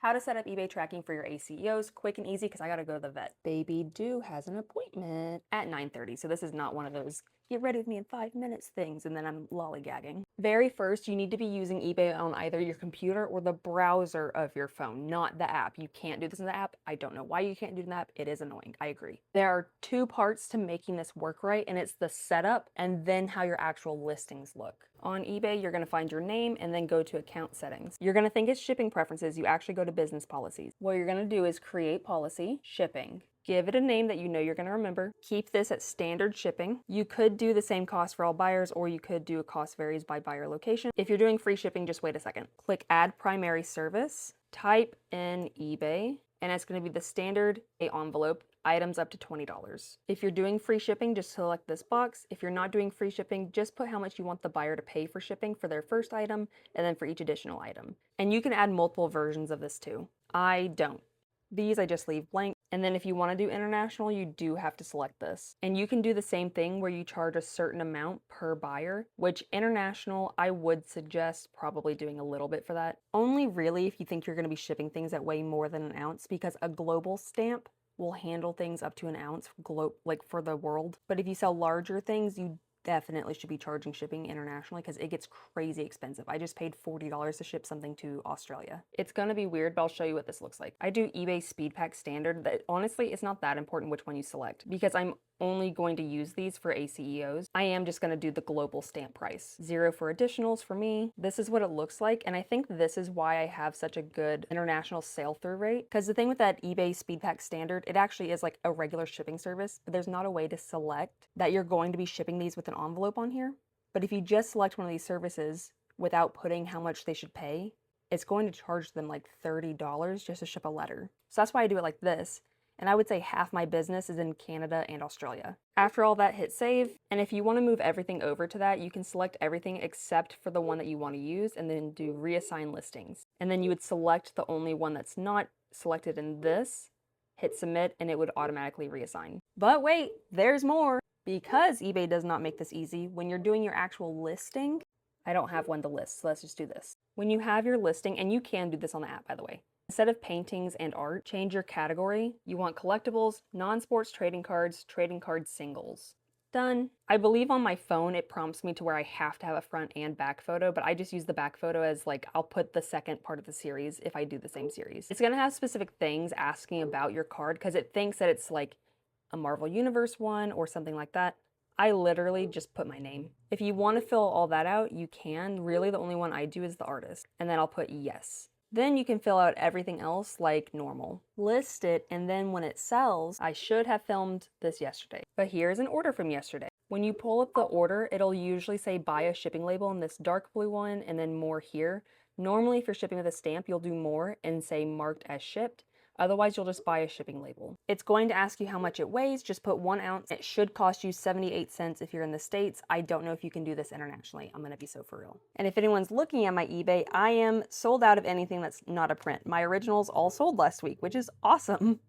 How to set up eBay tracking for your ACEOs, quick and easy because I gotta go to the vet. Baby Doo has an appointment at 9:30, so this is not one of those get ready with me in 5 minutes things and then I'm lollygagging. Very first, you need to be using eBay on either your computer or the browser of your phone, not the app. You can't do this in the app. I don't know why you can't do it in the app. It is annoying. I agree. There are two parts to making this work right, and it's the setup and then how your actual listings look. On eBay, you're gonna find your name and then go to account settings. You're gonna think it's shipping preferences. You actually go to business policies. What you're gonna do is create policy, shipping. Give it a name that you know you're going to remember. Keep this at standard shipping. You could do the same cost for all buyers, or you could do a cost varies by buyer location. If you're doing free shipping, just wait a second. Click add primary service, type in eBay, and it's going to be the standard envelope, items up to $20. If you're doing free shipping, just select this box. If you're not doing free shipping, just put how much you want the buyer to pay for shipping for their first item and then for each additional item. And you can add multiple versions of this too. I don't. These I just leave blank. And then if you want to do international, you do have to select this. And you can do the same thing where you charge a certain amount per buyer, which international, I would suggest probably doing a little bit for that. Only really if you think you're going to be shipping things that weigh more than an ounce, because a global stamp will handle things up to an ounce like for the world. But if you sell larger things, you definitely should be charging shipping internationally because it gets crazy expensive. I just paid $40 to ship something to Australia. It's gonna be weird, but I'll show you what this looks like. I do eBay SpeedPack standard. That honestly, it's not that important which one you select because I'm only going to use these for ACEOs. I am just gonna do the global stamp price. 0 for additionals for me. This is what it looks like, and I think this is why I have such a good international sale-through rate. Because the thing with that eBay SpeedPack standard, it actually is like a regular shipping service, but there's not a way to select that you're going to be shipping these with an envelope on here. But if you just select one of these services without putting how much they should pay, it's going to charge them like $30 just to ship a letter. So that's why I do it like this. And I would say half my business is in Canada and Australia. After all that, hit save. And if you want to move everything over to that, you can select everything except for the one that you want to use and then do reassign listings. And then you would select the only one that's not selected in this, hit submit, and it would automatically reassign. But wait, there's more. Because eBay does not make this easy, when you're doing your actual listing, I don't have one to list, so let's just do this. When you have your listing, and you can do this on the app, by the way, instead of paintings and art, change your category. You want collectibles, non-sports trading cards singles. Done. I believe on my phone it prompts me to where I have to have a front and back photo, but I just use the back photo as like, I'll put the second part of the series if I do the same series. It's gonna have specific things asking about your card because it thinks that it's like a Marvel Universe one or something like that. I literally just put my name. If you want to fill all that out, you can. Really, the only one I do is the artist. And then I'll put yes. Then you can fill out everything else like normal. List it, and then when it sells, I should have filmed this yesterday. But here's an order from yesterday. When you pull up the order, it'll usually say buy a shipping label in this dark blue one and then more here. Normally, if you're shipping with a stamp, you'll do more and say marked as shipped. Otherwise, you'll just buy a shipping label. It's going to ask you how much it weighs. Just put 1 ounce. It should cost you 78 cents if you're in the States. I don't know if you can do this internationally. I'm gonna be so for real. And if anyone's looking at my eBay, I am sold out of anything that's not a print. My originals all sold last week, which is awesome.